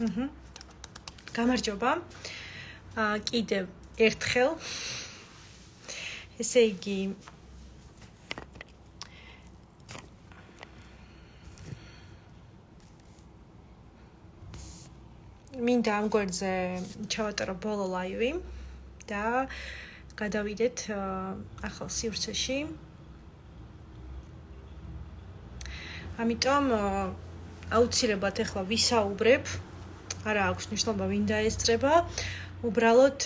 გამარჯობა. კიდევ ერთხელ. ესე იგი მინდა ამ გვერდზე ჩავატარო ბოლო ლაივი და გადავიდეთ ახალ სივრცეში. ამიტომ აუცილებლად ახლა ვისაუბრებ, არა აქვს მნიშვნელობა ვინ დაესწრება, უბრალოდ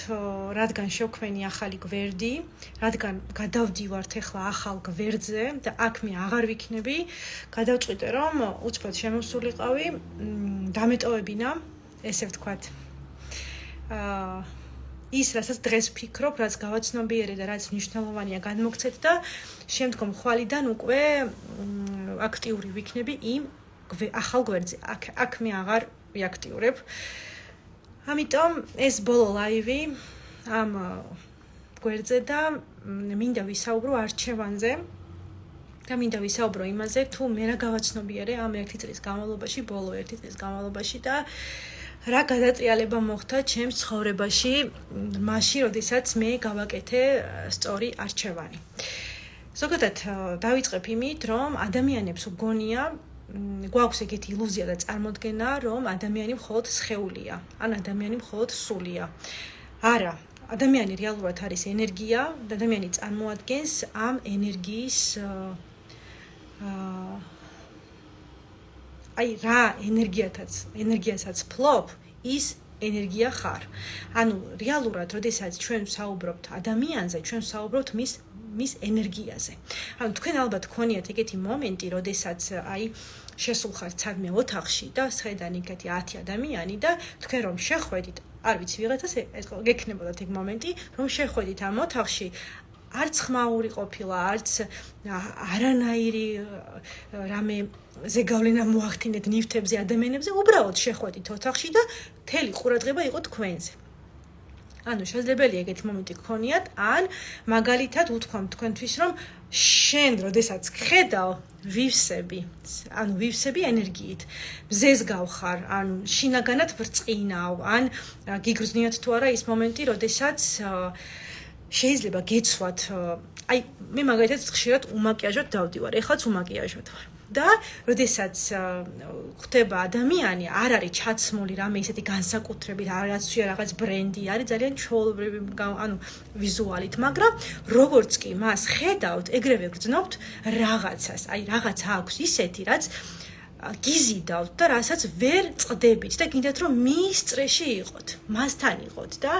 რადგან შევქმენი ახალი გვერდი, რადგან გადავდივართ ახლა ახალ გვერდზე და აქ მე აღარ ვიქნები, გადავწყვიტე რომ უცბად შემოსულიყავი, დამეტოვებინა, ესე ვთქვათ. ის რასაც დღეს ვფიქრობ, რაც გავაცნობიერე და რაც მნიშვნელოვანია განმოგცეთ და შემდგომ ხვალიდან უკვე აქტიური ვიქნები იმ ახალ გვერდზე. აქ მე აღარ ვიაქტიურებ. ამიტომ ეს ბოლო ლაივი ამ გვერდზე და მინდა ვისაუბრო არჩევანზე და მინდა ვისაუბრო იმაზე, თუ მე რა გავაცნობიერე ამ 1 წლის განმავლობაში, ბოლო 1 წლის განმავლობაში და რა გადატრიალება მოხდა ჩემს ცხოვრებაში, მაშინ, როდესაც მე გავაკეთე სწორი არჩევანი. ზოგადად დავიწყებ იმით, რომ ადამიანებს უგონია, გვაქვს ეგეთი ილუზია და წარმოდგენა, რომ ადამიანი მხოლოდ სხეულია, ან ადამიანი მხოლოდ სულია. არა, ადამიანი რეალურად არის ენერგია და ადამიანი წარმოადგენს ამ ენერგიის რა ენერგიასაც ფლობ, ის ენერგია ხარ. ანუ რეალურად, როდესაც ჩვენ ვსაუბრობთ ადამიანზე, ჩვენ ვსაუბრობთ მის ენერგიაზე. ანუ თქვენ ალბათ გქონიათ ეგეთი მომენტი, როდესაც შესულ ხართ სადმე ოთახში და სხედან იქეთი 10 ადამიანი და თქვენ რომ შეხვედით, არ ვიცი ვიღაცას გექნებოდათ ეგ მომენტი, რომ შეხვედით ამ ოთახში, არც ხმაური ყოფილა, არც არანაირი რამე ზეგავლენა მოახდინეთ ნივთებზე, ადამიანებზე, უბრალოდ შეხვედით ოთახში და მთელი ყურადღება იყო თქვენზე. ანუ შესაძლებელია ეგეთი მომენტი გქონიათ, ან მაგალითად უთქვამთ თქვენთვის, რომ შენ, როდესაც გხედავ, ვივსები ენერგიით, მზეს გავხარ, ან შინაგანად ბრწყინავ, ან გიგრძნიათ თუ არა ის მომენტი, როდესაც შეიძლება გეცვათ, მე მაგალითად ხშირად უმაკიაჟოდ დავდივარ, ეხლაც უმაკიაჟოდ ვარ. და როდესაც ხდება ადამიანი, არ არის ჩაცმული რამე ისეთი განსაკუთრებით, რაღაც რაღაც ბრენდი, არის ძალიან ჩვეულებრივი, ანუ ვიზუალით, მაგრამ როგორც კი მას ხედავთ, ეგრევე გრძნობთ რაღაცას, რაღაცა აქვს ისეთი, რაც გიზიდავთ და რასაც ვერ წდებით და გინდათ რომ მის წრეში იყოთ, მასთან იყოთ და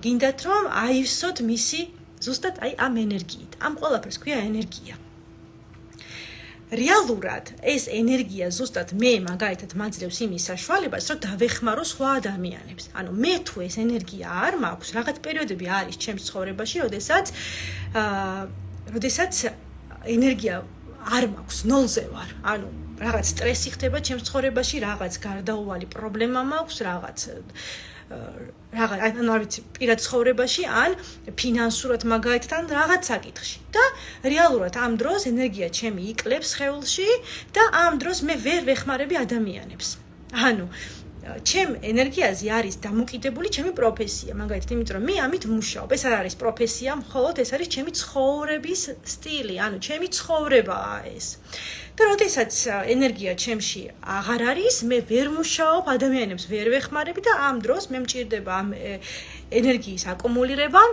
გინდათ რომ აივსოთ მისი ზუსტად ამ ენერგიით. ამ ყველაფერს ქვია ენერგია. რეალურად ეს ენერგია ზუსტად მე მაგალითად მაძლევს იმის საშუალებას, რომ დავეხმარო სხვა ადამიანებს. ანუ მე თუ ეს ენერგია არ მაქვს, რაღაც პერიოდები არის ჩემს ცხოვრებაში, როდესაც ენერგია არ მაქვს, ნოლზე ვარ. ანუ რაღაც სტრესი ხდება ჩემს ცხოვრებაში, რაღაც გარდაუვალი პრობლემა მაქვს, რაღაც არ ვიცი, პირად ცხოვრებაში, ან ფინანსურად მაგალითად, ან რაღაც საკითხში. და რეალურად ამ დროს ენერგია ჩემი იკლებს სხეულში და ამ დროს მე ვერ ვეხმარები ადამიანებს. ანუ ჩემ ენერგიაზე არის დამოკიდებული ჩემი პროფესია, მაგალითად, იმიტომ რომ მე ამით მუშაობ. ეს არ არის პროფესია, მხოლოდ ეს არის ჩემი ცხოვრების სტილი, ანუ ჩემი ცხოვრებაა ეს. და როდესაც ენერგია ჩემში აღარ არის, მე ვერ მუშაობ, ადამიანებს ვერ ვეხმარები და ამ დროს მე მჭირდება ამ ენერგიის აკუმულირება,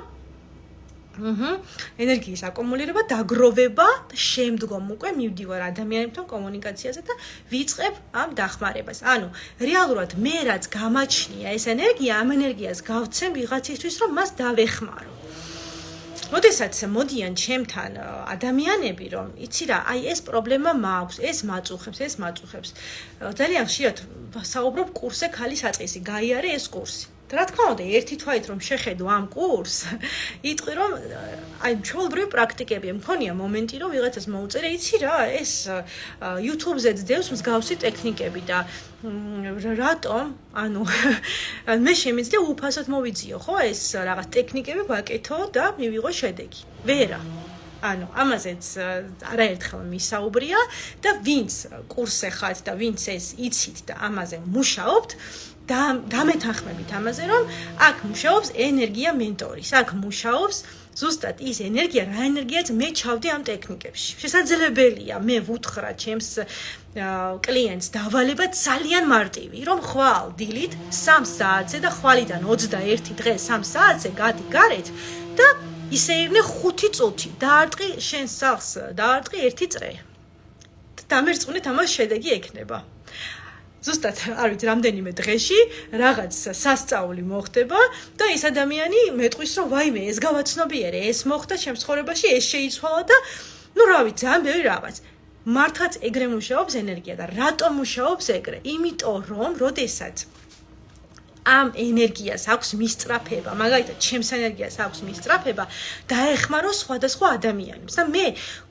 დაგროვება და შემდგომ უკვე მივდივარ ადამიანებთან კომუნიკაციაზე და ვიწყებ ამ დახმარებას. ანუ რეალურად მე რაც გამაჩნია ეს ენერგია, ამ ენერგიას გავცემ ვიღაცისთვის, რომ მას დავეხმარო. როდესაც მოდიან ჩემთან ადამიანები, რომ იცი რა, ეს პრობლემა მაქვს, ეს მაწუხებს. ძალიან ხშირად საუბრობ კურსზე ქალის აწყისი, გაიარე ეს კურსი. რა თქმა უნდა, ერთი თვალით რომ შეხედო ამ კურსს, იტყვი რომ ჩვეულებრივი პრაქტიკებია. მქონია მომენტი, რომ ვიღაცას მოუწერე, იცი რა, ეს YouTube-ზე ძდევს მსგავსი ტექნიკები და რატომ? ანუ მე შემიძლია უფასოდ მოვიძიო, ხო, ეს რაღაც ტექნიკები ვაკეთო და მივიღო შედეგი. ვერა. ანუ ამაზეც არაერთხელ მისაუბრია და ვინც კურსზე ხართ და ვინც ეს იცით და ამაზე მუშაობთ დამეთანხმებით ამაზე რომ აქ მუშაობს ენერგია მენტორის აქ მუშაობს ზუსტად ის ენერგია რა ენერგიაც მე ჩავდი ამ ტექნიკებში შესაძლებელია მე ვუთხრა ჩემს კლიენტს დავალება ძალიან მარტივი რომ ხვალ დილით 3 საათზე და ხვალიდან 21 დღე 3 საათზე გადი გარეთ და ისეირნე 5 წუთი დაარტყი შენ სახლს დაარტყი 1 წრე დამერწმუნეთ ამას შედეგი ექნება ზუსტად არ ვიცი რამდენიმე დღეში რაღაც სასწაული მოხდება და ეს ადამიანი მეტყვის რომ ვაიმე ეს გავაცნობიერე ეს მოხდა ჩემს ცხოვრებაში ეს შეიცვალა და ну რა ვიცი ძალიან ბევრი რაღაც მართლაც ეგრე მუშაობს ენერგია და რატომ მუშაობს ეგრე იმიტომ რომ როდესაც ამ ენერგიას აქვს მისწრაფება მაგალითად ჩემს ენერგიას აქვს მისწრაფება დაეხმარო სხვადასხვა ადამიანებს და მე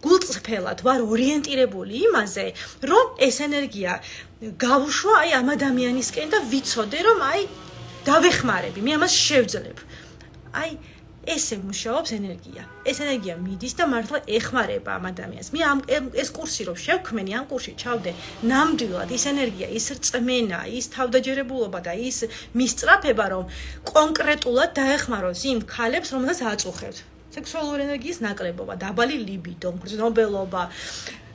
გულწრფელად ვარ ორიენტირებული იმაზე რომ ეს ენერგია გავუშვა აი ამ ადამიანისკენ და ვიცოდე რომ აი დავეხმარები მე ამას შევძლებ აი ესე მუშაობს ენერგია ეს ენერგია მიდის და მართლა ეხმარება ამ ადამიანს მე ეს კურსი რომ შევქმენი ამ კურსში ჩავდე ნამდვილად ის ენერგია ის რწმენა ის თავდაჯერებულობა და ის მისწრაფება რომ კონკრეტულად დაეხმაროს იმ ქალებს რომელსაც აწუხებთ სექსუალური ენერგიის ნაკლებობა დაბალი ლიბიდო მგრძნობელობა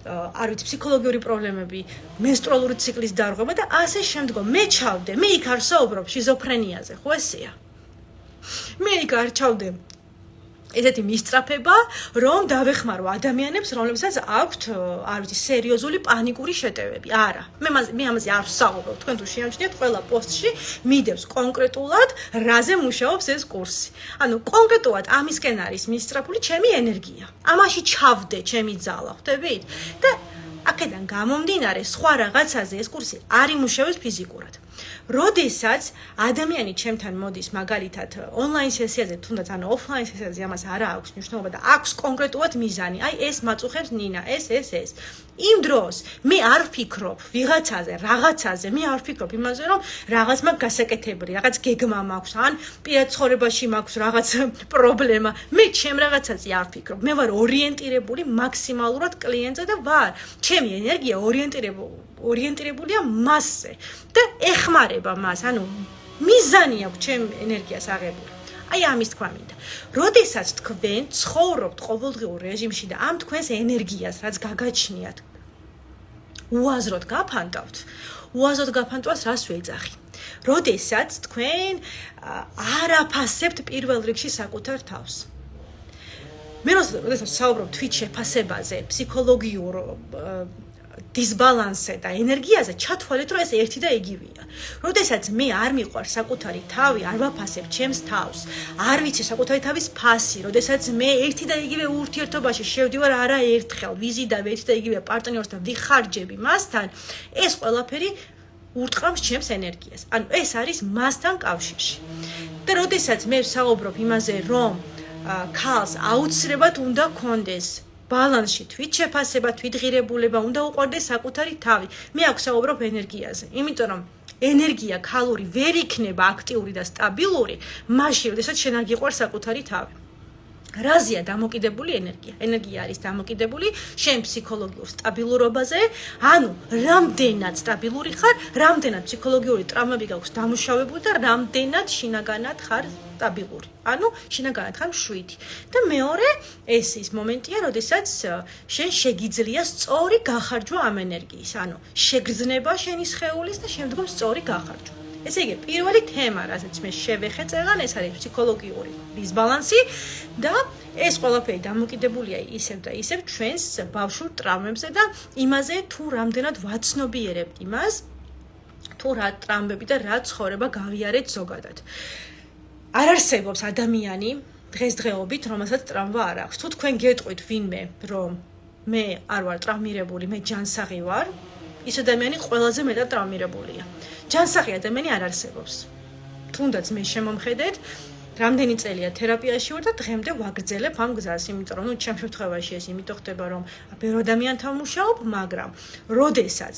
არ ვიცი ფსიქოლოგიური პრობლემები მენსტრუალური ციკლის დარღვევა და ასე შემდგომ მე ჩავდე მე იქ არ საუბრობ შიზოფრენიაზე ხო ესეა მე იქ არ ჩავდე ესეთი მისწრაფება რომ დავეხმარო ადამიანებს რომლებსაც აქვთ არ ვიცი სერიოზული პანიკური შეტევები არა მე ამაზე არ ვსაუბრობ თქვენ თუ შეამჩნიეთ ყველა პოსტში მიდევს კონკრეტულად რაზე მუშაობს ეს კურსი ანუ კონკრეტულად ამისკენ არის მისწრაფული ჩემი ენერგია ამაში ჩავდე ჩემი ძალა ხვდებით და აქედან გამომდინარე სხვა რაღაცაზე ეს კურსი არ იმუშავებს ფიზიკურად როდესაც ადამიანი ჩემთან მოდის მაგალითად ონლაინ სესიაზე თუნდაც ანუ ოფლაინ სესიაზე ამას არ აქვს მნიშვნელობა და აქვს კონკრეტულად მიზანი აი ეს მაწუხებს ნინა ეს იმ დროს მე არ ვფიქრობ ვიღაცაზე რაღაცაზე მე არ ვფიქრობ იმაზე რომ რაღაც მაქვს გასაკეთებელი რაღაც გეგმა მაქვს ან პირად ცხოვრებაში მაქვს რაღაც პრობლემა მე ჩემ რაღაცაზე არ ვფიქრობ მე ვარ ორიენტირებული მაქსიმალურად კლიენტზე და ვარ ჩემი ენერგია ორიენტირებულია მასზე და ეხმარება მას ანუ მიზანი აქვს ჩემ ენერგიას აღებული აი ამის თქვა მინდა როდესაც თქვენ ცხოვრობთ ყოველდღიურ რეჟიმში და ამ თქვენს ენერგიას რაც გაგაჩნიათ უაზროდ გაფანტავთ უაზროდ გაფანტვას რას ვეძახი როდესაც თქვენ არ აფასებთ პირველ რიგში საკუთარ თავს მე როდესაც საუბრობ თვით შეფასებაზე ფსიქოლოგიურ დისბალანსზე და ენერგიაზე ჩათვალეთ რომ ეს ერთი და იგივეა. როდესაც მე არ მიყვარს საკუთარი თავი, არ ვაფასებ ჩემს თავს, არ ვიცი საკუთარი თავის ფასი, როდესაც მე ერთი და იგივე ურთიერთობაში შევდივარ არაერთხელ, ვიზიდავ ერთი და იგივე პარტნიორთან, ვიხარჯები მასთან, ეს ყველაფერი ურტყამს ჩემს ენერგიას. ანუ ეს არის მასთან კავშირში. და როდესაც მე ვსაუბრობ იმაზე, რომ ქალს აუცილებლად უნდა კონდეს ბალანსში თვით შეფასება, თვით ღირებულება, უნდა უყვარდეს საკუთარი თავი. მე აქ საუბრობ ენერგიაზე. იმიტომ რომ ენერგია ქალური ვერ იქნება აქტიური და სტაბილური, მაშინ, როდესაც შენ არ გიყვარს საკუთარი თავი. რაზეა დამოკიდებული ენერგია? ენერგია არის დამოკიდებული შენ ფსიქოლოგიურ სტაბილურობაზე, ანუ რამდენად სტაბილური ხარ, რამდენად ფსიქოლოგიური ტრამვები გაქვს დამუშავებული და რამდენად შინაგანად ხარ სტაბილური. ანუ შინაგანად ხარ მშვიდი. და მეორე ეს ის მომენტია, როდესაც შენ შეგიძლია სწორი გახარჯვა ამ ენერგიის, ანუ შეგრძნება შენი სხეულის და შემდგომ სწორი გახარჯვა. ესე იგი, პირველი თემა, რასაც მე შევეხე წელან, ეს არის ფსიქოლოგიური დისბალანსი და ეს ყველაფერი დამოკიდებულია ისევ და ისევ ჩვენს ბავშვურ ტრამვებზე და იმაზე, თუ რამდენად ვაცნობიერებთ იმას, თუ რა ტრამვები და რა ცხოვრება გავიარეთ ზოგადად. არ არსებობს ადამიანი დღესდღეობით, რომელსაც ტრამვა არ აქვს. თუ თქვენ გეტყვით ვინმე, რომ მე არ ვარ ტრამირებული, მე ჯანსაღი ვარ, ის ადამიანი ყველაზე მეტად ტრამირებულია. ჯანსაღი ადამიანი არ არსებობს. თუნდაც მე შემომხედეთ, რამდენი წელია თერაპიაში ვარ და დღემდე ვაგრძელებ ამ გზას, იმიტომ რომ ჩემ შემთხვევაში ეს იმიტომ ხდება, რომ ბევრ ადამიანთან ვმუშაობ, მაგრამ როდესაც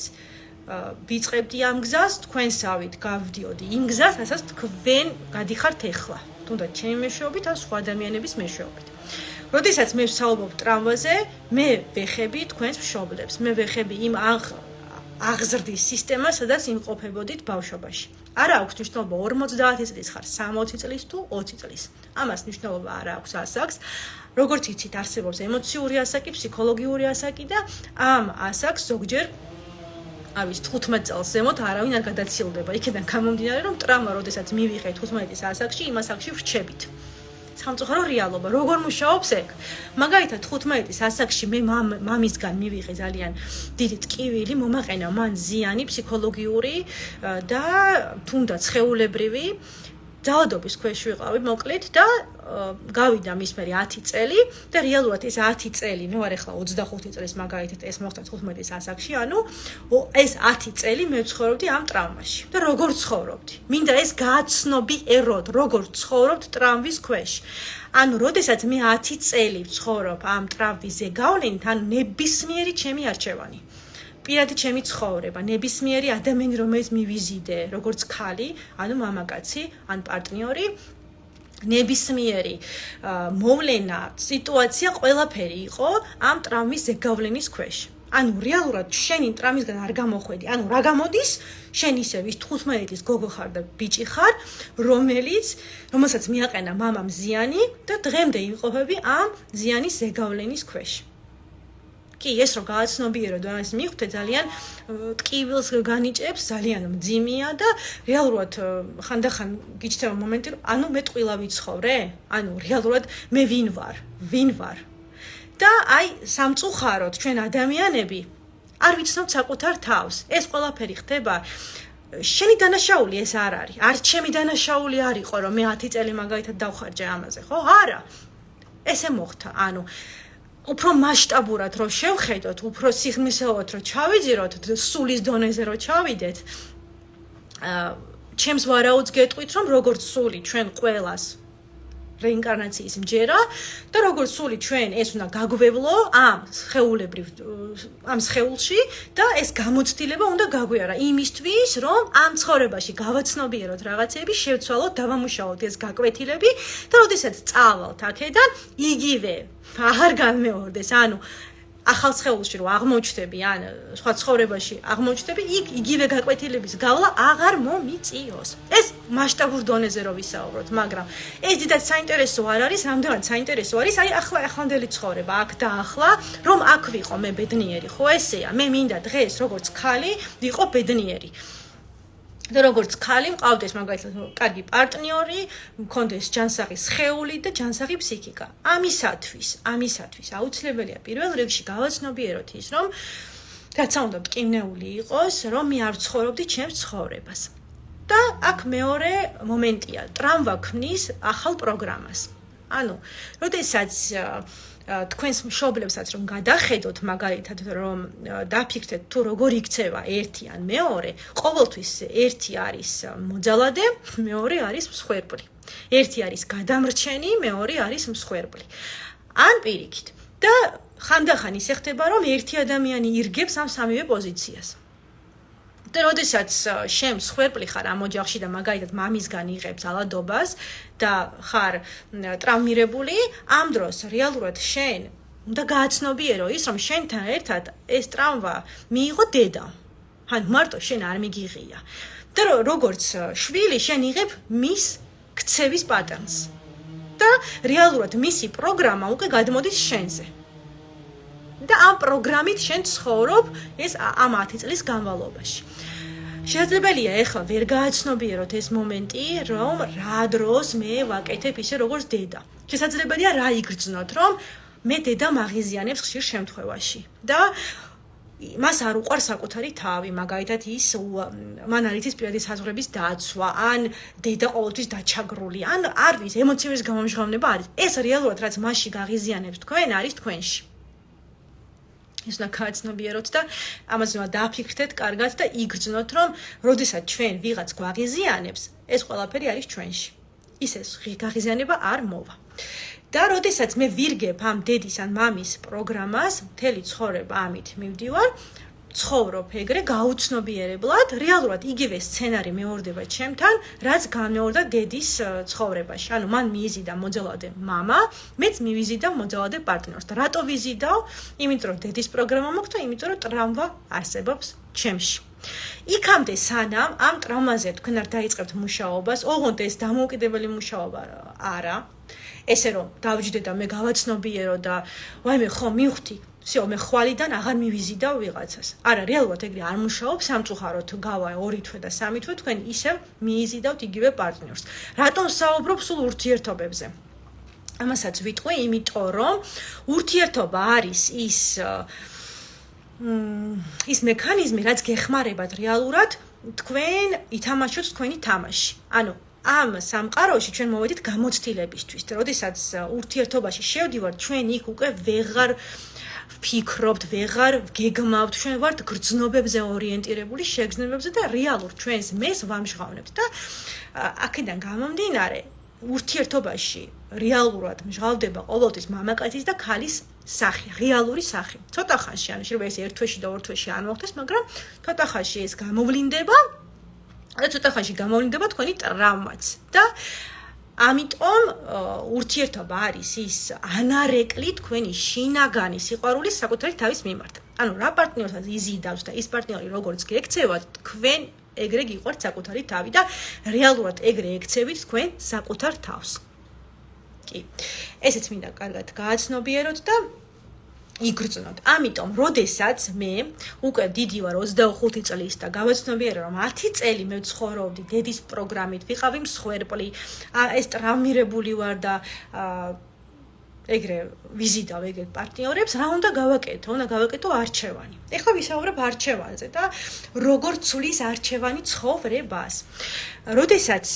ვიწყებდი ამ გზას, თქვენსავით გავდიოდი იმ გზას, რასაც თქვენ გადიხართ ეხლა. თუნდაც ჩემი მეშვეობით, ან სხვა ადამიანების მეშვეობით. როდესაც მე ვსაუბრობ ტრამვაზე, მე ვეხები თქვენს მშობლებს, მე ვეხები იმ აღზრდის სისტემას, სადაც იმყოფებოდით ბავშვობაში. არა აქვს მნიშვნელობა 50 წლის ხარ, 60 წლის თუ 20 წლის. ამას მნიშვნელობა არ აქვს ასაკს. როგორც იცით, არსებობს ემოციური ასაკი, ფსიქოლოგიური ასაკი და ამ ასაკს ზოგჯერ 15 წელს ზემოთ არავინ არ გადაცილდება. იქიდან გამომდინარე, რომ ტრამვა, როდესაც მივიღეთ 15 ასაკში, იმ ასაკში ვრჩებით. სამწუხარო რეალობა, როგორ მუშაობს ეგ? მაგალითად 15 ასაკში მე მამისგან მივიღე ძალიან დიდი ტკივილი, მომაყენა მან ზიანი ფსიქოლოგიური და თუნდაც სხეულებრივი ძალადობის ქვეშ ვიყავი, მოკლედ და გავიდა მის მერე 10 წელი და რეალურად ეს 10 წელი, მე ვარ ახლა 25 წლის მაგალითად ეს მოხდა 15 ასაკში, ანუ ეს 10 წელი მე ვცხოვრობდი ამ ტრამვაში. და როგორ ცხოვრობდი? მინდა ეს გააცნობიეროთ, როგორ ცხოვრობთ ტრამვის ქვეშ. ანუ, როდესაც მე 10 წელი ვცხოვრობ ამ ტრამვის ზეგავლენით, ანუ ნებისმიერი ჩემი არჩევანი. პირადი ჩემი ცხოვრება, ნებისმიერი ადამიანი, რომელიც მივიზიდე, როგორც ქალი, ანუ მამაკაცი, ან პარტნიორი, ნებისმიერი მოვლენა, სიტუაცია ყველაფერი იყო ამ ტრამვის ზეგავლენის ქვეშ. ანუ რეალურად შენი ტრამვისგან არ გამოხვედი. ანუ რა გამოდის? შენ ისევ ის 15 წლის გოგო ხარ და ბიჭი ხარ, რომელსაც მიაყენა მამამ ზიანი და დღემდე იმყოფები ამ ზიანის ზეგავლენის ქვეშ. კი, ეს რო გააცნობიერო და ეს მიხვდე ძალიან ტკივილს განიჭებს, ძალიან მძიმეა და რეალურად ხანდახან გიჩნდება მომენტი, რომ ანუ მე ტყილა ვიცხოვრე? ანუ რეალურად მე ვინ ვარ? და აი სამწუხაროდ ჩვენ ადამიანები არ ვიცნობთ საკუთარ თავს. ეს ყველაფერი ხდება შენი დანაშაული ეს არ არის. არც ჩემი დანაშაული არ იყო, რომ მე 10 წელი მაგალითად დავხარჯე ამაზე, ხო? არა. ესე მოხდა. ანუ უფრო მასშტაბურად რო შევხედოთ, უფრო სიღრმისეულად რო ჩავიძიროთ, სულის დონეზე რო ჩავიდეთ, ჩემს ვარაუდს გეტყვით, რომ როგორც სული ჩვენ ყველას რეინკარნაციის მჯერა და როგორც სული ჩვენ ეს უნდა გაგვევლო ამ სხეულში და ეს გამოცდილება უნდა გაგვიარა იმისთვის, რომ ამ ცხოვრებაში გავაცნობიეროთ რაღაცები, შევცვალოთ, დავამუშაოთ ეს გაკვეთილები და როდესაც წავალთ აქედან, იგივე აღარ განმეორდეს, ანუ ახალ სხეულში რო აღმოჩნდები, ან სხვა ცხოვრებაში აღმოჩნდები, იგივე გაკვეთილების გავლა აღარ მომიწიოს. ეს მასშტაბურ დონეზე რო ვისაუბროთ, მაგრამ ეს დიდად საინტერესო არ არის, რამდენად საინტერესო არის, აი ახლანდელი ცხოვრება, აქ და ახლა, რომ აქ ვიყო მე ბედნიერი, ხო ესეა, მე მინდა დღეს როგორც ქალი ვიყო ბედნიერი. და როგორც ქალი მყავდეს მაგალითად კარგი პარტნიორი, მქონდეს ჯანსაღი სხეული და ჯანსაღი ფსიქიკა. ამისათვის აუცილებელია პირველ რიგში გავაცნობიეროთ ის, რომ რაც უნდა მტკივნეული იყოს, რომ მე არ ვცხოვრობდი ჩემს ცხოვრებას. და აქ მეორე მომენტია, ტრამვა ქმნის ახალ პროგრამას. ანუ, როდესაც თქვენს მშობლებსაც რომ გადახედოთ მაგალითად რომ დაფიქრდეთ თუ როგორ იქცევა ერთი ან მეორე, ყოველთვის ერთი არის მოძალადე, მეორე არის მსხვერპლი. ერთი არის გადამრჩენი, მეორე არის მსხვერპლი. ან პირიქით. და ხანდახან ისე ხდება რომ ერთი ადამიანი ირგებს ამ სამივე პოზიციას. და როდესაც შენ მსხვერპლი ხარ ამ ოჯახში და მაგალითად მამისგან იღებს ალადობას და ხარ ტრავმირებული, ამ დროს რეალურად შენ უნდა გააცნობიერო ის, რომ შენთან ერთად ეს ტრავმა მიიღო დედა. ან მარტო შენ არ მიგიღია. და როგორც შვილი შენ იღებ მის ქცევის პატერნს. და რეალურად მისი პროგრამა უკვე გადმოდის შენზე. და ამ პროგრამით შენ ცხოვრობ ეს ამ 10 წლის განმავლობაში. შესაძლებელია ეხლა ვერ გააცნობიეროთ ეს მომენტი, რომ რა დროს მე ვაკეთებ ისე როგორც დედა. შესაძლებელია რა იგრძნოთ, რომ მე დედა მაღიზიანებს ხშირ შემთხვევაში და მას არ უყვარს საკუთარი თავი, მაგალითად ის მან არ იცის პირადი საზღვრების დაცვა, ან დედა ყოველთვის დაჩაგრული, ან არ ვიცი, ემოციური გამომჟღავნება არის. ეს რეალურად რაც მასში გაღიზიანებს თქვენ, არის თქვენში. ის უნდა გააცნობიეროთ და ამაზე უნდა დაფიქრდეთ კარგად და იგრძნოთ, რომ როდესაც ჩვენ ვიღაც გვაღიზიანებს, ეს ყველაფერი არის ჩვენში. ის გაღიზიანება არ მოვა. და როდესაც მე ვირგებ ამ დედის ან მამის პროგრამას, მთელი ცხოვრება ამით მივდივარ, ცხოვრობ ეგრე გაუცნობიერებლად, რეალურად იგივე სცენარი მეორდება ჩემთან, რაც განმეორდა დედის ცხოვრებაში. ანუ მან მიიზიდა მოძალადე მამა, მეც მივიზიდა მოძალადე პარტნიორს. და რატო ვიზიდავ? იმიტომ რომ დედის პროგრამა მოხდა, იმიტომ რომ ტრავმა არსებობს ჩემში. იქამდე სანამ ამ ტრავმაზე თქვენ არ დაიწყებთ მუშაობას, ოღონდ ეს დამოუკიდებელი მუშაობა არა. ესე რომ დავჯდე და მე გავაცნობიერო და ვაიმე ხო მივხვდი всё, მე ხვალიდან აღარ მივიზიდავ ვიღაცას. არა, რეალურად ეგრე არ მუშაობს, სამწუხაროდ გავა 2 თვე და 3 თვე, თქვენ ისევ მიიზიდავთ იგივე პარტნიორს. რატომ საუბრობ სულ ურთიერთობებზე? ამასაც ვიტყვი, იმიტომ რომ ურთიერთობა არის ის მექანიზმი, რაც გეხმარებათ რეალურად თქვენ ითამაშოთ თქვენი თამაში. ანუ ამ სამყაროში ჩვენ მოვედით გამოცდილებისთვის. როდესაც ურთიერთობაში შევდივართ, ჩვენ იქ უკვე ვეღარ ვფიქრობთ, ვეღარ გეგმავთ, ჩვენ ვართ გრძნობებზე ორიენტირებული, შეგრძნებებზე და რეალურ ჩვენს მეს ვამჟღავნებთ და აქედან გამომდინარე ურთიერთობაში რეალურად მჟღავდება ყოველთვის მამაკაცის და ქალის სახი, რეალური სახი. ცოტა ხანში, ანუ შეიძლება ეს 1 თვეში და 2 თვეში არ მოხდეს, მაგრამ ცოტა ხანში ეს გამოვლინდება და ცოტა ხანში გამოვლინდება თქვენი ტრავმაც. და ამიტომ ურთიერთობა არის ის ანარეკლი თქვენი შინაგანი სიყვარულის საკუთარი თავის მიმართ. ანუ რა პარტნიორსაც იზიდავს და ის პარტნიორი როგორც გექცევათ, თქვენ ეგრე გიყვართ საკუთარი თავი და რეალურად ეგრე ექცევით თქვენ საკუთარ თავს. კი. ესეც მინდა კარგად გააცნობიეროთ და იგრძნოთ. ამიტომ, როდესაც მე უკვე დიდი ვარ 25 წლის და გავაცნობიერე რომ 10 წელი მე ვცხოვრობდი დედის პროგრამით, ვიყავი მსხვერპლი, ეს ტრავმირებული ვარ და ეგრე ვიზიდავ ეგრე პარტნიორებს, რა უნდა გავაკეთო? უნდა გავაკეთო არჩევანი. ეხლა ვისაუბრებ არჩევანზე და როგორ ცვლის არჩევანი ცხოვრებას. როდესაც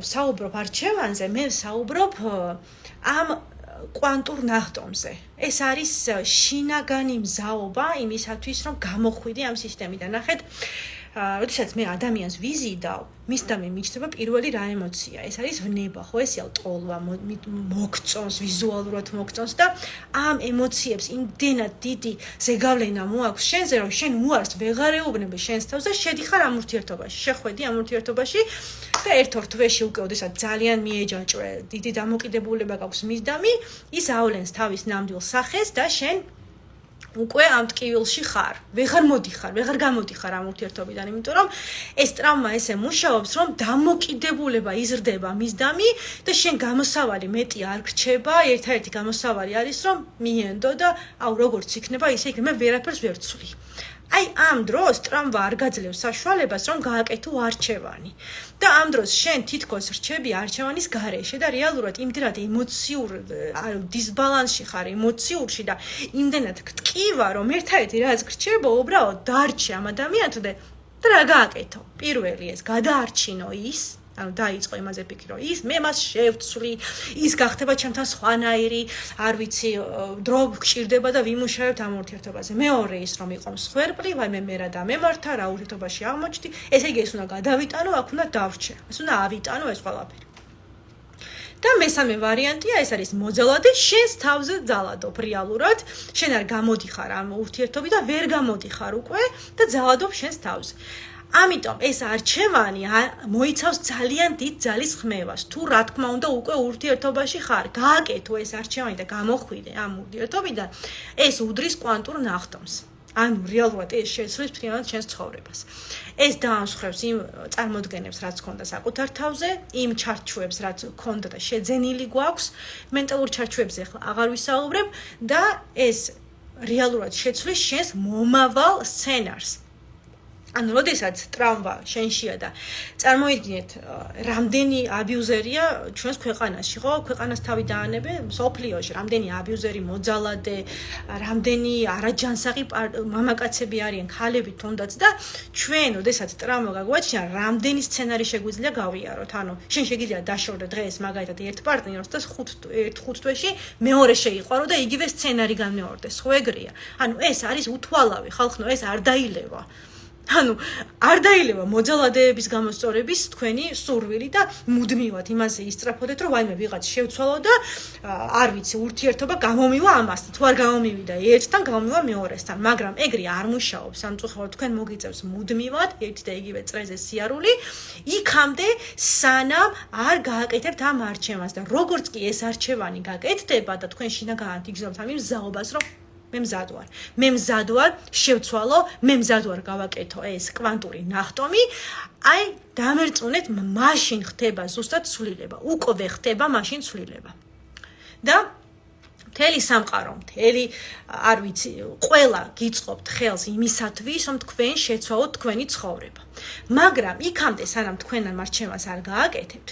ვსაუბრობ არჩევანზე, მე ვსაუბრობ ამ კვანტურ ნახტომზე. ეს არის შინაგანი მზაობა იმისათვის, რომ გამოხვიდე ამ სისტემიდან. ნახეთ, როდესაც მე ადამიანს ვიზიდავ, მისდამე მიჩნდება პირველი რა ემოცია. ეს არის ვნება, ხო, ესეა ტოლვა, მოგწონს, ვიზუალურად მოგწონს და ამ ემოციებს იმდენად დიდი ზეგავლენა მოაქვს შენზე, რომ შენ უარს ვეღარ ეუბნები შენს თავს და შედიხარ ამ ურთიერთობაში. შეხვედი ამ ურთიერთობაში და ერთ-ორ თვეში უკვე, ოდესაც ძალიან მიეჯაჭვე, დიდი დამოკიდებულება გაქვს მისდამი, ის ავლენს თავის ნამდვილ სახეს და შენ უკვე ამ ტკივილში ხარ. ვეღარ მოდიხარ, ვეღარ გამოდიხარ ამ ურთიერთობიდან, იმიტომ რომ ეს ტრავმა ესე მუშაობს, რომ დამოკიდებულება იზრდება მისდამი და შენ გამოსავალი მეტი არ გრჩება. ერთადერთი გამოსავალი არის, რომ მიენდო და აუ როგორც იქნება, ისე იქნება, მე ვერაფერს ვერ ვცვლი. აი ამ დროს ტრავმა არ გაძლევს საშუალებას, რომ გააკეთო არჩევანი. და ამ დროს შენ თითქოს რჩები არჩევანის გარეშე და რეალურად იმდენად ემოციურ დისბალანსში ხარ, ემოციურში და იმდენად გტკივა, რომ ერთადერთი რაც გრჩება, უბრალოდ დარჩე ამ ადამიანთან და რა გააკეთო? პირველი ეს გადაარჩინო ის, ანუ დაიწყო იმაზე ფიქრი, რომ ის მე მას შევცვლი, ის გახდება ჩემთან სხვანაირი, არ ვიცი, დრო გჭირდება და ვიმუშავებთ ამ ურთიერთობაზე. მეორე ის რომ იყო მსხვერპლი, ვაიმე მე რა დამემართა, რა ურთიერთობაში აღმოჩნდი, ესე იგი ეს უნდა გადავიტანო, აქ უნდა დავრჩე. ეს უნდა ავიტანო ეს ყველაფერი. და მესამე ვარიანტია, ეს არის მოძალადე, შენს თავზე ძალადობ რეალურად, შენ არ გამოდიხარ ამ ურთიერთობიდან და ვერ გამოდიხარ უკვე და ძალადობ შენს თავზე. ამიტომ ეს არჩევანი მოიცავს ძალიან დიდ ძალის ხმევას. თუ რა თქმა უნდა უკვე ურთიერთობაში ხარ, გააკეთო ეს არჩევანი და გამოხვიდე ამ ურთიერთობიდან, ეს უდრის კვანტურ ნახტომს. ანუ რეალურად ეს შეცვლის ფრინველად შენს ცხოვრებას. ეს დაამსხვრევს იმ წარმოდგენებს, რაც გქონდა საკუთარ თავზე, იმ ჩარჩოებს, რაც გქონდა და შეძენილი გვაქვს, მენტალურ ჩარჩოებზე ახლა აღარ ვისაუბრებ და ეს რეალურად შეცვლის შენს მომავალ სცენარს. ანუ როდესაც ტრავმა შენშია და წარმოიდგინეთ, რამდენი აბიუზერია ჩვენს ქვეყანაში, ხო? ქვეყანას თავი დაანებე, სოფლიოში რამდენი აბიუზერი, მოძალადე, რამდენი არაჯანსაღი მამაკაცები არიან, ქალები თუნდაც და ჩვენ, როდესაც ტრავმა გაგვაჩნია, რამდენი სცენარი შეგვიძლია გავიაროთ. ანუ შენ შეგიძლია დაშორდე დღეს მაგალითად ერთ პარტნიორს და 5 თვეში მეორე შეიყვარო და იგივე სცენარი განმეორდეს. ხო ეგრეა. ანუ ეს არის უთვალავი, ხალხო, ეს არ დაილევა. ანუ არ დაილევა მოძალადეების გამოსწორების თქვენი სურვილი და მუდმივად იმაზე ისწრაფოდეთ, რომ ვაიმე ვიღაც შევცვალო და არ ვიცი, ურთიერთობა გამომივა ამასთან, თუ არ გამომივიდა ერთთან, გამომივა მეორესთან, მაგრამ ეგრე არ მუშაობს. სამწუხაროდ თქვენ მოგიწევს მუდმივად ერთი და იგივე წრეზე სიარული, იქამდე სანამ არ გააკეთებთ ამ არჩევანს და როგორც კი ეს არჩევანი გაკეთდება და თქვენ შინაგანად იგზავნებთ ამ მზაობას, რომ მე მზად ვარ შევცვალო, მე მზად ვარ გავაკეთო ეს კვანტური ნახტომი, აი დამერწმუნეთ, მაშინ ხდება ზუსტად ცვლილება, უკვე ხდება მაშინ ცვლილება. და მთელი სამყარო, არ ვიცი, ყველა გიწყობთ ხელს იმისათვის, რომ თქვენ შეცვალოთ თქვენი ცხოვრება. მაგრამ იქამდე სანამ თქვენ ამ არჩევანს არ გააკეთებთ,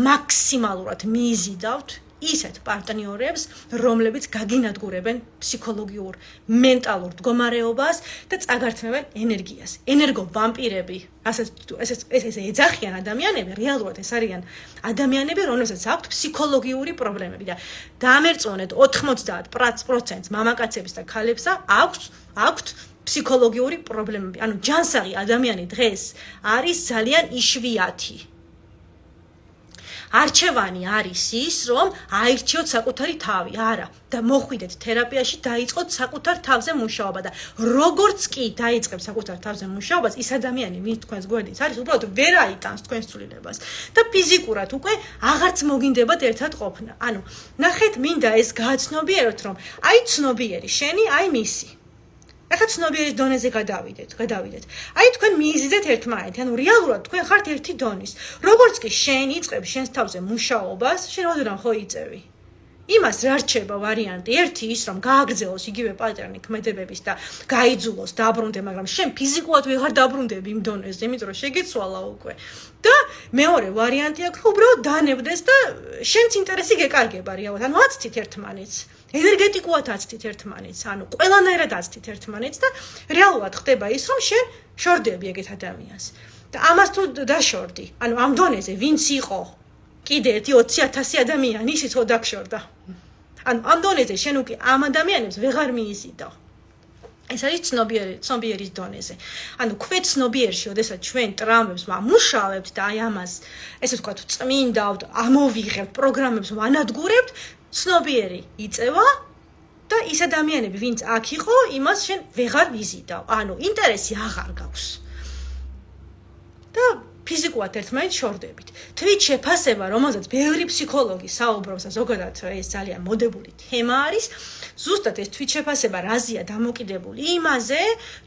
მაქსიმალურად მიიზიდავთ ისეთ პარტნიორებს, რომლებიც გაგინადგურებენ ფსიქოლოგიურ, მენტალურ მდგომარეობას და წაგართმევენ ენერგიას. ენერგო ვამპირები, ეს ეძახიან ადამიანები, რეალურად ეს არიან ადამიანები, რომლებსაც აქვთ ფსიქოლოგიური პრობლემები და დამერწმუნეთ 90% მამაკაცების და ქალებსა აქვთ ფსიქოლოგიური პრობლემები. ანუ ჯანსაღი ადამიანი დღეს არის ძალიან იშვიათი. არჩევანი არის ის, რომ აირჩიოთ საკუთარი თავი, არა, და მოხვიდეთ თერაპიაში, დაიწყოთ საკუთარ თავზე მუშაობა და როგორც კი დაიწყებ საკუთარ თავზე მუშაობას, ის ადამიანი, ვინც თქვენს გვერდით არის, უბრალოდ ვერ აიტანს თქვენს ცვლილებას და ფიზიკურად უკვე აღარც მოგინდებათ ერთად ყოფნა. ანუ ნახეთ, მინდა ეს გააცნობიეროთ, რომ აი ცნობიერი შენი, აი მისი. ახლა ცნობიერის დონეზე გადავიდეთ. აი თქვენ მიიზიდეთ ერთმანეთი, ანუ რეალურად თქვენ ხართ ერთი დონის. როგორც კი შენ იწყებ შენს თავზე მუშაობას, შენ როდესაც ხო იწევი. იმას რა რჩება ვარიანტი, ერთი ის რომ გააგრძელოს იგივე პატერნი ქმედებების და გაიძულოს, დაბრუნდე, მაგრამ შენ ფიზიკურად ვეღარ დაბრუნდები იმ დონეზე, იმიტომ რომ შეგეცვალა უკვე. და მეორე ვარიანტი აქვს, უბრალოდ დანებდეს და შენც ინტერესი გეკარგება რეალურად. ანუ აცდით ერთმანეთს. ენერგეტიკულად აცდით ერთმანეთს, ანუ ყველანაირად აცდით ერთმანეთს და რეალურად ხდება ის, რომ შენ შორდები ეგეთ ადამიანს. და ამას თუ დაშორდი, ანუ ამ დონეზე ვინც იყო კიდე 20,000 ადამიანი, ისიც ხო დაგშორდა. ანუ ამ დონეზე შენ უკვე ამ ადამიანებს ვეღარ მიიზიდავ. ეს არის ცნობიერის დონეზე. ანუ ქვეთ ცნობიერში, ოდესაც ჩვენ ტრამვებს ვამუშავებთ და აი ამას, ესე ვთქვათ, წმინდავთ, ამოვიღებთ, პროგრამებს ვანადგურებთ, ცნობიერი იწევა და ის ადამიანები, ვინც აქ იყო, იმას შენ ვეღარ ვიზიდავ. ანუ ინტერესი აღარ გაქვს. და ფიზიკურად ერთმანეთს შორდებით. თვით შეფასება, რომელზეც ბევრი ფსიქოლოგი საუბრობს და ზოგადად ეს ძალიან მოდებული თემა არის, ზუსტად ეს თვით შეფასება რაზეა დამოკიდებული იმაზე,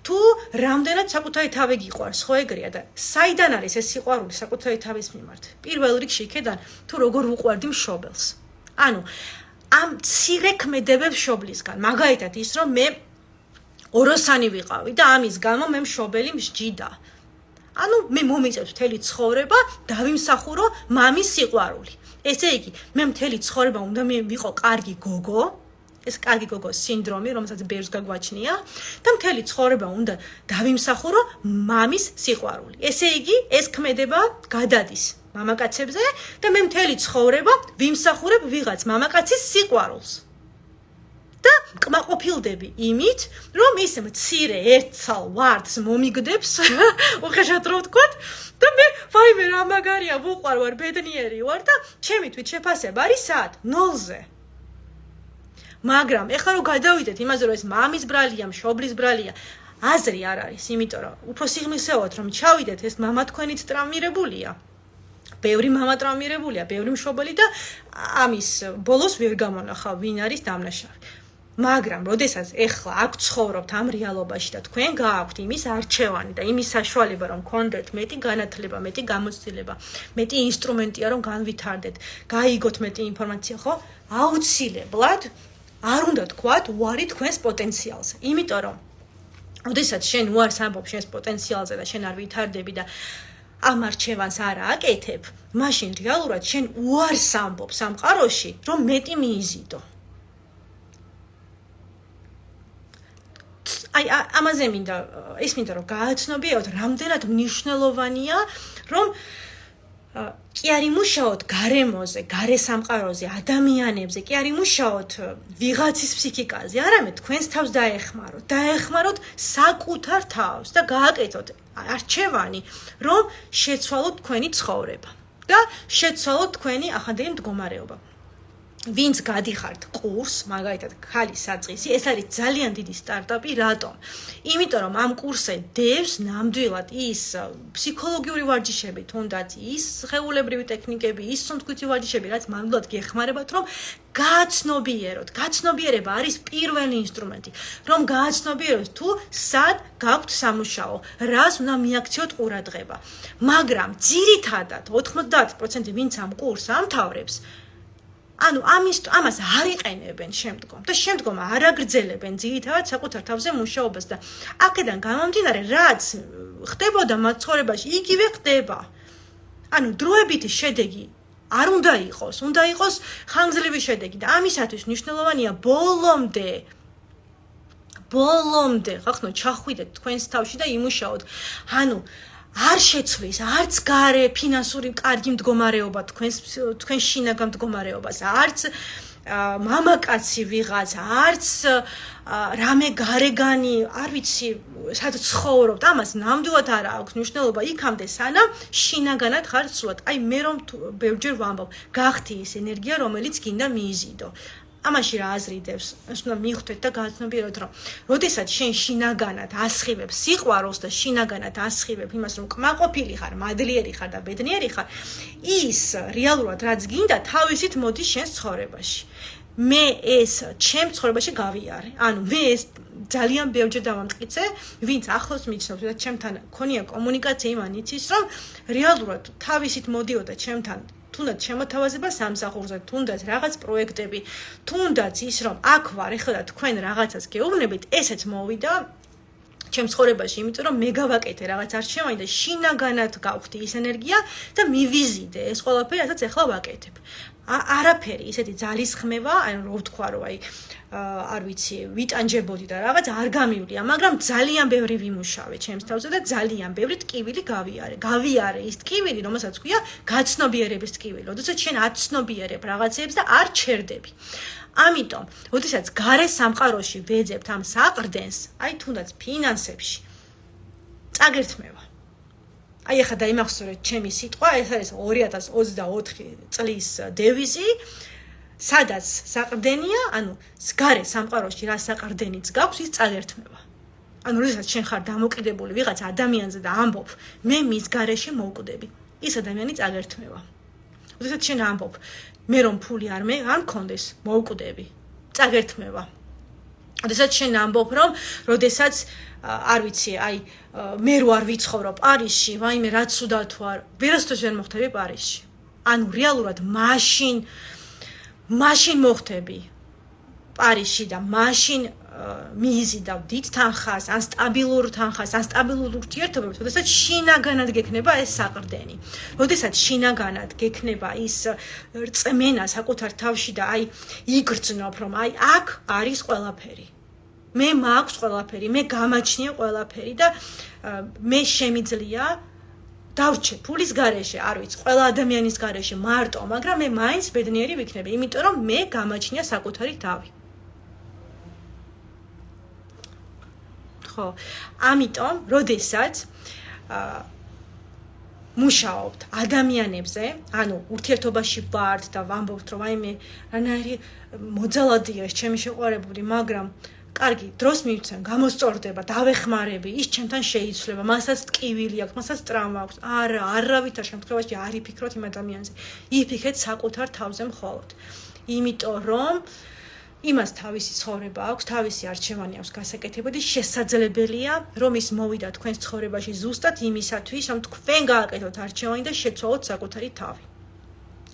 თუ რამდენად საკუთარი თავი გიყვარს, ხო ეგრეა და საიდან არის ეს სიყვარული საკუთარი თავის მიმართ? პირველ რიგში იქედან, თუ როგორ უყვარდი მშობელს. ანუ ამ მცირე ქმედებებს შობლისგან, მაგალითად ის, რომ მე ოროსანი ვიყავი და ამის გამო მე მშობელი მსჯიდა. ანუ მე მომიწევს მთელი ცხოვრება დავიმსახურო მამის სიყვარული. ესე იგი, მე მთელი ცხოვრება უნდა ვიყო კარგი გოგო, ეს კარგი გოგოს სინდრომი, რომელსაც ბერს გაგვაჩნია და მთელი ცხოვრება უნდა დავიმსახურო მამის სიყვარული. ესე იგი, ეს ქმედება გადადის მამაკაცებზე და მე მთელი ცხოვრება ვიმსახურებ ვიღაც მამაკაცის სიყვარულს. და კმაყოფილდები იმით, რომ ის მცირე ერთსალ ვარდს მომიგდებს, უხეშად რო ვთქვათ, და მე ვაიმე რა მაგარია, ვუყვარ ვარ, ბედნიერი ვარ და ჩემი თვით შეფასება არის საათ 0-ზე. მაგრამ ეხლა რომ გადავიდეთ იმაზე, რომ ეს მამის ბრალია, მშობლის ბრალია, აზრი არ არის, იმიტომ რომ უფრო სიღრმისეულად რომ ჩავიდეთ, ეს მამა თქვენიც ტრამირებულია. ბევრი მამა ტრამირებულია, ბევრი მშობელი და ამის ბოლოს ვერ გამონახავ ვინ არის დამნაშავე. მაგრამ როდესაც ეხლა აქ ცხოვრობთ ამ რეალობაში და თქვენ გააქვთ იმის არჩევანი და იმის საშუალება, რომ გქონდეთ მეტი განათლება, მეტი გამოცდილება, მეტი ინსტრუმენტია, რომ განვითარდეთ, გაიგოთ მეტი ინფორმაცია, ხო? აუცილებლად არ უნდა თქვათ უარი თქვენს პოტენციალზე. იმიტომ რომ როდესაც შენ უარს ამბობ შენს პოტენციალზე და შენ არ ვითარდები და ამ არჩევანს არ აკეთებ, მაშინ რეალურად შენ უარს ამბობ სამყაროში, რომ მეტი მიიზიდო. აი ამაზე მინდა რომ გააცნობიეროთ, რამდენად მნიშვნელოვანია, რომ კი არ იმუშაოთ გარემოზე, გარე სამყაროზე, ადამიანებზე, კი არ იმუშაოთ ვიღაცის ფსიქიკაზე, არამედ თქვენს თავს დაეხმაროთ საკუთარ თავს და გააკეთოთ არჩევანი, რომ შეცვალოთ თქვენი ცხოვრება და შეცვალოთ თქვენი ახანდელი მდგომარეობა. ვინც გადიხართ კურსს, მაგალითად, ქალის საწყისი, ეს არის ძალიან დიდი სტარტაპი, რატომ? იმიტომ რომ ამ კურსზე დევს ნამდვილად ის ფსიქოლოგიური ვარჯიშები, თუნდაც ის სხეულებრივი ტექნიკები, ის სუნთქვითი ვარჯიშები, რაც ნამდვილად გეხმარებათ, რომ გააცნობიეროთ. გაცნობიერება არის პირველი ინსტრუმენტი, რომ გააცნობიეროთ თუ სად გაქვთ სამუშაო, რას უნდა მიაქციოთ ყურადღება. მაგრამ ძირითადად 90% ვინც ამ კურსს ამთავრებს, ამას არ იყენებენ შემდგომ და შემდგომ არ აგრძელებენ ძირითადად საკუთარ თავზე მუშაობას და აქედან გამომდინარე, რაც ხდებოდა მათ ცხოვრებაში, იგივე ხდება. დროებითი შედეგი არ უნდა იყოს ხანგრძლივი შედეგი და ამისათვის მნიშვნელოვანია ბოლომდე ხახნო ჩახვიდეთ თქვენს თავში და იმუშაოთ. არ შეცვლის არც გარე ფინანსური კარგი მდგომარეობა თქვენ შინაგან მდგომარეობას, არც მამაკაცი ვიღაც, არც რამე გარეგანი, არ ვიცი, სადაც ცხოვრობთ, ამას ნამდვილად არ აქვს მნიშვნელობა იქამდე, სანამ შინაგანად ხარ სულად. მე რომ ბევრჯერ ვამბობ, გახდი ის ენერგია, რომელიც გინდა მიიზიდო. ამაში რა აზრიდებს, უნდა მიხვდეთ და გააცნობიეროთ, რომ როდესაც შენ შინაგანად ასხივებ სიყვარულს და შინაგანად ასხივებ იმას, რომ კმაყოფილი ხარ, მადლიერი ხარ და ბედნიერი ხარ, ის რეალურად რაც გინდა, თავისით მოდის შენს ცხოვრებაში. მე ეს ჩემ ცხოვრებაში გავიარე. მე ეს ძალიან ბევრჯერ დავამტკიცე, ვინც ახლოს მიცნობს და ჩემთან ქონია კომუნიკაცია, იმან იცის, რომ რეალურად თავისით მოდიოდა ჩემთან თუნდაც შემოთავაზება სამსახურზე, თუნდაც რაღაც პროექტები, თუნდაც ის, რომ აქ ვარ, ეხლა და თქვენ რაღაცას გეუბნებით, ესეც მოვიდა ჩემ ცხოვრებაში, იმიტომ რომ მე გავაკეთე რაღაც არჩევანი და შინაგანად გავხდი ის ენერგია და მივიზიდე ეს ყველაფერი, რასაც ეხლა ვაკეთებ. არაფერი ისეთი ძალისხმევა, რო ვთქვა, რომ არ ვიცი, ვიტანჯებოდი და რაღაც არ გამივლია, მაგრამ ძალიან ბევრი ვიმუშავე ჩემს თავზე და ძალიან ბევრი ტკივილი გავიარე ის ტკივილი, რომელსაც ქვია გაცნობიერების ტკივილი. როდესაც შენ აცნობიერებ რაღაცებს და არ ჩერდები. ამიტომ, როდესაც გარე სამყაროში ვეძებთ ამ საყრდენს, თუნდაც ფინანსებში, წაგერთმევა. ახლა დაიმახსოვრეთ ჩემი სიტყვა, ეს არის 2024 წლის დევიზი, სადაც საყრდენია, გარე სამყაროში რა საყრდენიც გაქვს, ის წაგერთმევა. როდესაც შენ ხარ დამოკიდებული ვიღაც ადამიანზე და ამბობ, მე მის გარეშე მოვკვდები, ის ადამიანი წაგერთმევა. როდესაც შენ ამბობ, მე რომ ფული არ მქონდეს, მოვკვდები, წაგერთმევა. როდესაც შენ ამბობ, რომ როდესაც არ ვიცი, მე რო არ ვიცხოვრო პარიზში, ვაიმე რაც ცუდად თუ არ, ვერასდროს ვერ მოხვდები პარიზში. რეალურად მაშინ მოხვდები პარიზში და მაშინ მიიზიდავ დიდ თანხას, ან სტაბილურ თანხას, ან სტაბილურ ურთიერთობებს, როდესაც შინაგანად გექნება ეს საყრდენი. როდესაც შინაგანად გექნება ის რწმენა საკუთარ თავში და იგრძნობ, რომ აქ არის ყველაფერი. მე მაქვს ყველაფერი, მე გამაჩნია ყველაფერი და მე შემიძლია დავრჩე ფულის გარეშე, არ ვიცი, ყველა ადამიანის გარეშე მარტო, მაგრამ მე მაინც ბედნიერი ვიქნები, იმიტომ რომ მე გამაჩნია საკუთარი თავი. ხო, ამიტომ, როდესაც მუშაობთ ადამიანებზე, ურთიერთობაში ვართ და ვამბობთ, რომ მე რანაირი მოძალადია ეს ჩემი შეყვარებული, მაგრამ კარგი, დროს მივცემ, გამოსწორდება, დავეხმარები, ის ჩემთან შეიცვლება, მასაც ტკივილი აქვს, მასაც ტრავმა აქვს. არავითარ შემთხვევაში არ იფიქროთ იმ ადამიანზე. იფიქრეთ საკუთარ თავზე მხოლოდ. იმიტომ რომ იმას თავისი ცხოვრება აქვს, თავისი არჩევანი აქვს გასაკეთებადი, შესაძლებელია, რომ ის მოვიდა თქვენს ცხოვრებაში ზუსტად იმისათვის, რომ თქვენ გააკეთოთ არჩევანი და შეცვალოთ საკუთარი თავი.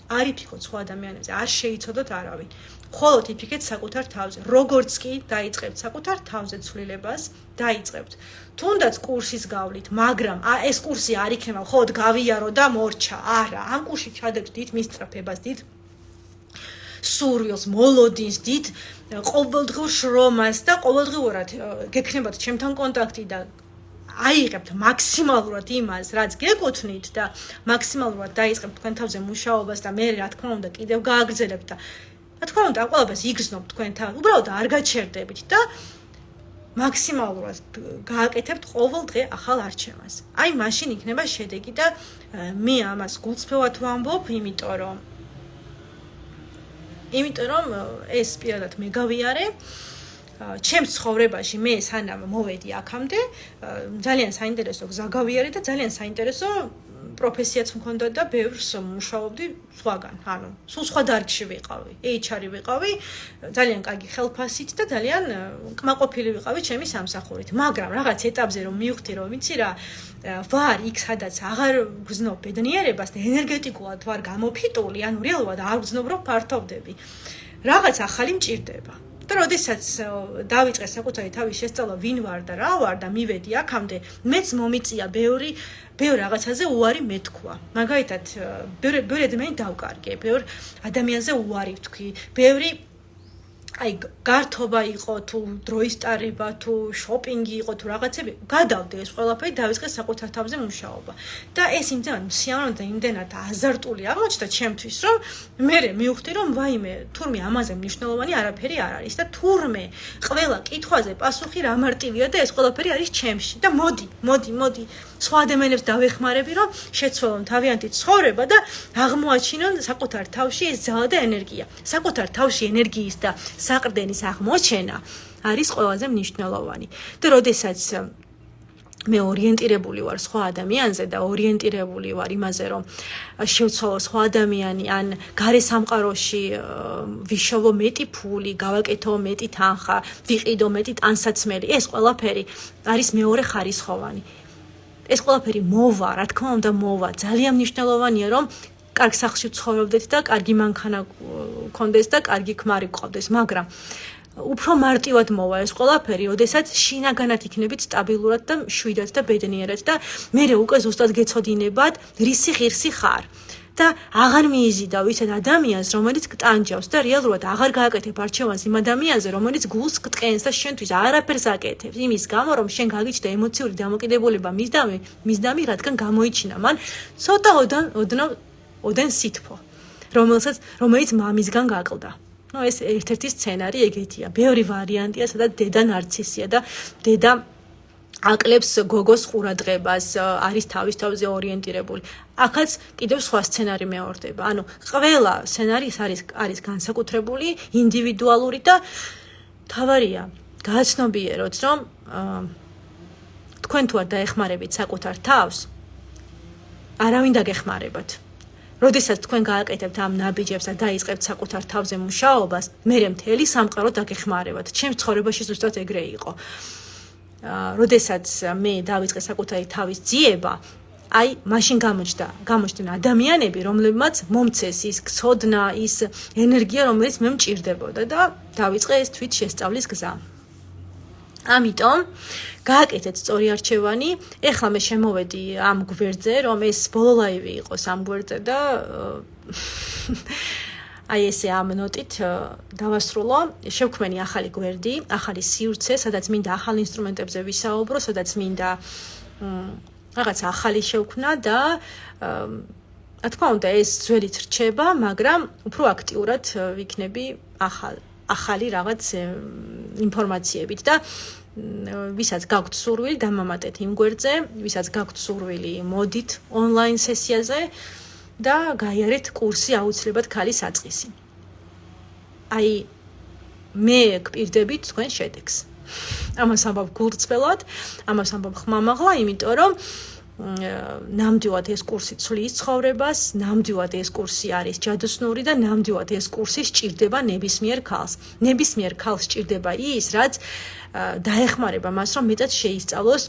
არ იფიქროთ სხვა ადამიანებზე, არ შეიცოდოთ არავინ. მხოლოდ იფიქრეთ საკუთარ თავზე. როგორც კი დაიწყებთ საკუთარ თავზე ცვლილებას, დაიწყებთ. თუნდაც კურსის გავლით, მაგრამ ეს კურსი არ იქნება მხოლოდ გავიარო და მორჩა. არა, ამ კურსში ჩადებთ დიდ მისწრაფებას, დიდ სურვილს, მოლოდინს, დიდ ყოველდღიურ შრომას და ყოველდღიურად გექნებათ ჩემთან კონტაქტი და აიღებთ მაქსიმალურად იმას, რაც გეკუთვნით და მაქსიმალურად დაიწყებთ თქვენ თავზე მუშაობას და მე რა თქმა უნდა კიდევ გააგრძელებთ და რა თქმა უნდა ამ ყველაფერს იგრძნობთ თქვენ თავ. უბრალოდ არ გაჩერდებით და მაქსიმალურად გააკეთებთ ყოველ დღე ახალ არჩევანს. აი მაშინ იქნება შედეგი და მე ამას გულწრფელად ვამბობ, იმიტომ რომ ეს პირადად მე გავიარე. ჩემს ცხოვრებაში მე სანამ მოვედი აქამდე, ძალიან საინტერესო გზა გავიარე და ძალიან საინტერესო პროფესიაც მქონდა და ბევრს მუშაობდი სხვაგან. ანუ სულ სხვა დარგში ვიყავი, HR-ი ვიყავი, ძალიან კარგი ხელფასით და ძალიან კმაყოფილი ვიყავი ჩემი სამსახურით. მაგრამ რაღაც ეტაპზე რომ მივხვდი რომ ვიცი რა, ვარ იქ სადაც აღარ გრძნობ ბედნიერებას და ენერგეტიკულად ვარ გამოფიტული, ანუ რეალურად არ გრძნობ რომ ფართოვდები. რაღაც ახალი მჭირდება. და როდესაც დავიწყე საკუთარი თავის შესწავლა ვინ ვარ და რა ვარ და მივედი აქამდე, მეც მომიწია ბევრი რაღაცაზე უარი მეთქვა. მაგალითად, ბევრი ადამიანი დავკარგე, ბევრ ადამიანზე უარი ვთქვი, ბევრი აი გართობა იყო თუ დროის ტარება თუ შოპინგი იყო თუ რაღაცები, გადავდე ეს ყველაფერი, დავიწყე საკუთარ თავზე მუშაობა. და ეს იმდენად მსიავნო და იმდენად აზარტული აღმოჩნდა ჩემთვის, რომ მე მივხვდი რომ ვაიმე, თურმე ამაზე მნიშვნელოვანი არაფერი არ არის და თურმე ყველა კითხვაზე პასუხი რა მარტივია და ეს ყველაფერი არის ჩემში. და მოდი სხვა ადამიანებს დავეხმარები, რომ შეცვალონ თავიანთი ცხოვრება და აღმოაჩინონ საკუთარ თავში ეს ძალა და ენერგია. საკუთარ თავში ენერგიის და საყრდენის აღმოჩენა არის ყველაზე მნიშვნელოვანი. და როდესაც მე ორიენტირებული ვარ სხვა ადამიანზე და ორიენტირებული ვარ იმაზე, რომ შევცვალო სხვა ადამიანი ან გარე სამყაროში ვიშოვო მეტი ფული, გავაკეთო მეტი თანხა, ვიყიდო მეტი ტანსაცმელი, ეს ყველაფერი არის მეორე ხარისხოვანი. ეს ყველაფერი მოვა, რა თქმა უნდა მოვა. ძალიან მნიშვნელოვანია, რომ კარგ სახლში ცხოვრობდეთ და კარგი მანქანა გქონდეს და კარგი ქმარი გყავდეს, მაგრამ უფრო მარტივად მოვა ეს ყველაფერი, როდესაც შინაგანად იქნებით სტაბილურად და მშვიდად და ბედნიერად და მერე უკვე ზუსტად გეცოდინებათ რისი ღირსი ხარ. და აღარ მიიზიდავ ისეთ ადამიანს, რომელიც გტანჯავს და რეალურად აღარ გააკეთებ არჩევანს იმ ადამიანზე, რომელიც გულს გტყენს და შენთვის არაფერს აკეთებს. იმის გამო, რომ შენ გაგიჩნდა ემოციური დამოკიდებულება მისდამი, რადგან გამოიჩინა მან ცოტა ოდენ სითბო, რომელიც მამისგან გაკლდა. ეს ერთ-ერთი სცენარი ეგეთია. ბევრი ვარიანტია, სადაც დედა ნარცისია და დედა აკლებს გოგოს ყურადღებას, არის თავის თავზე ორიენტირებული. აქაც კიდევ სხვა სცენარი მეორდება. ანუ ყველა სცენარი არის განსაკუთრებული, ინდივიდუალური და თავარია გააცნობიეროთ, რომ თქვენ თუ არ დაეხმარებით საკუთარ თავს, არავინ დაგეხმარებათ. როდესაც თქვენ გააკეთებთ ამ ნაბიჯებს და დაიწყებთ საკუთარ თავზე მუშაობას, მერე მთელი სამყარო დაგეხმარებათ. ჩემს ცხოვრებაში ზუსტად ეგრე იყო. როდესაც მე დავიწყე საკუთარი თავის ძიება, აი მაშინ გამოჩნდნენ ადამიანები, რომლებმაც მომცეს ის ქსოდნა, ის ენერგია, რომელიც მე მჭირდებოდა და დავიწყე ეს თვით შესწავლის გზა. ამიტომ გააკეთეთ სწორი არჩევანი. ეხლა მე შემოვედი ამ გვერდზე, რომ ეს ბოლო ლაივი იყოს ამ გვერდზე და აი ესე ამ ნოტით დავასრულო. შევქმენი ახალი გვერდი, ახალი სივრცე, სადაც მინდა ახალ ინსტრუმენტებზე ვისაუბრო, სადაც მინდა რაღაც ახალი შევქმნა და რა თქმა უნდა ეს ძველით რჩება, მაგრამ უფრო აქტიურად ვიქნები ახალი რაღაც ინფორმაციებით და ვისაც გაქვთ სურვილი, დამამატეთ იმ გვერდზე, ვისაც გაქვთ სურვილი, მოდით ონლაინ სესიაზე და გაიარეთ კურსი აუცილებლად ქალის აწყისი. აი მე გპირდებით თქვენ შედეგს. ამას ამბობ გულწრფელად, ამას ამბობ ხმამაღლა, იმიტომ რომ ნამდვილად ეს კურსი ცვლის ცხოვრებას, ნამდვილად ეს კურსი არის ჯადოსნური და ნამდვილად ეს კურსი სჭირდება ნებისმიერ ქალს. ნებისმიერ ქალს სჭირდება ის, რაც დაეხმარება მას, რომ მეტად შეისწავლოს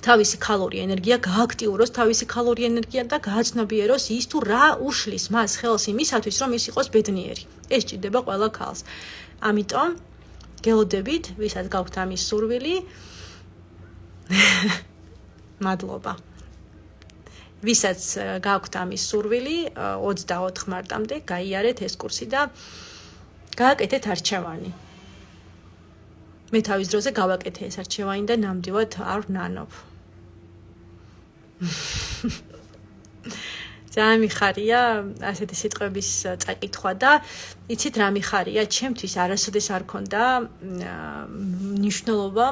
თავისი ქალური ენერგია, გააქტიუროს თავისი ქალური ენერგია და გააცნობიეროს ის თუ რა უშლის მას ხელს იმისათვის, რომ ის იყოს ბედნიერი. ეს სჭირდება ყველა ქალს. ამიტომ გელოდებით, ვისაც გაქვთ ამის სურვილი. მადლობა. ვისაც გაქვთ ამის სურვილი, 24 მარტამდე გაიარეთ ეს კურსი და გააკეთეთ არჩევანი. მე თავის დროზე გავაკეთე ეს არჩევანი და ნამდვილად არ ვნანობ. ძალიან მიხარია ასეთი სიტყვების წაკითხვა და იცით რა მიხარია ჩემთვის არასოდეს არ ქონდა მნიშვნელობა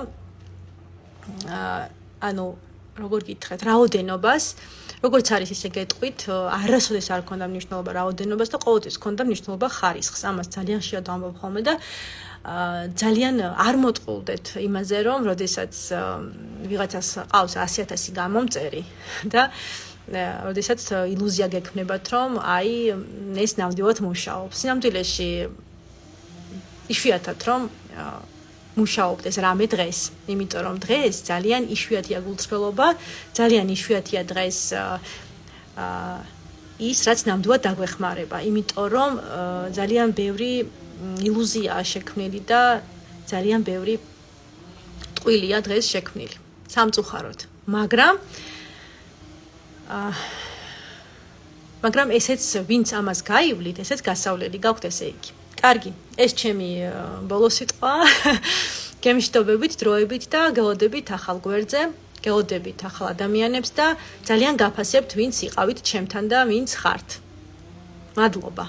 ანუ როგორ გითხრათ რაოდენობას როგორც არის ისე გეტყვით არასოდეს არ ქონდა მნიშვნელობა რაოდენობას და ყოველთვის ქონდა მნიშვნელობა ხარისხს ამას ძალიან ხშირად ვამბობ ხოლმე და ძალიან არ მოტყულდეთ იმაზე რომ როდესაც ვიღაცას ყავს 100,000 გამომწერი და როდესაც ილუზია გექმნებათ რომ აი ეს ნამდვილად მუშაობს. სინამდვილეში იშვიათად რომ მუშაობდეს რამე დღეს, იმიტომ რომ დღეს ძალიან იშვიათია გულწრფელობა, ძალიან იშვიათია დღეს ის რაც ნამდვილად დაგვეხმარება, იმიტომ რომ ძალიან ბევრი ილუზიაა შექმნილი და ძალიან ბევრი ტყუილია დღეს შექმნილი. სამწუხაროდ, მაგრამ ესეც ვინც ამას გაივლით, ესეც გასავლელი გაქვთ ესე იგი. კარგი, ეს ჩემი ბოლო სიტყვა. გემშვიდობებით, დროებით და გელოდებით ახალ გვერდზე, გელოდებით ახალ ადამიანებს და ძალიან გაფასებთ ვინც იყავით ჩემთან და ვინც ხართ. მადლობა.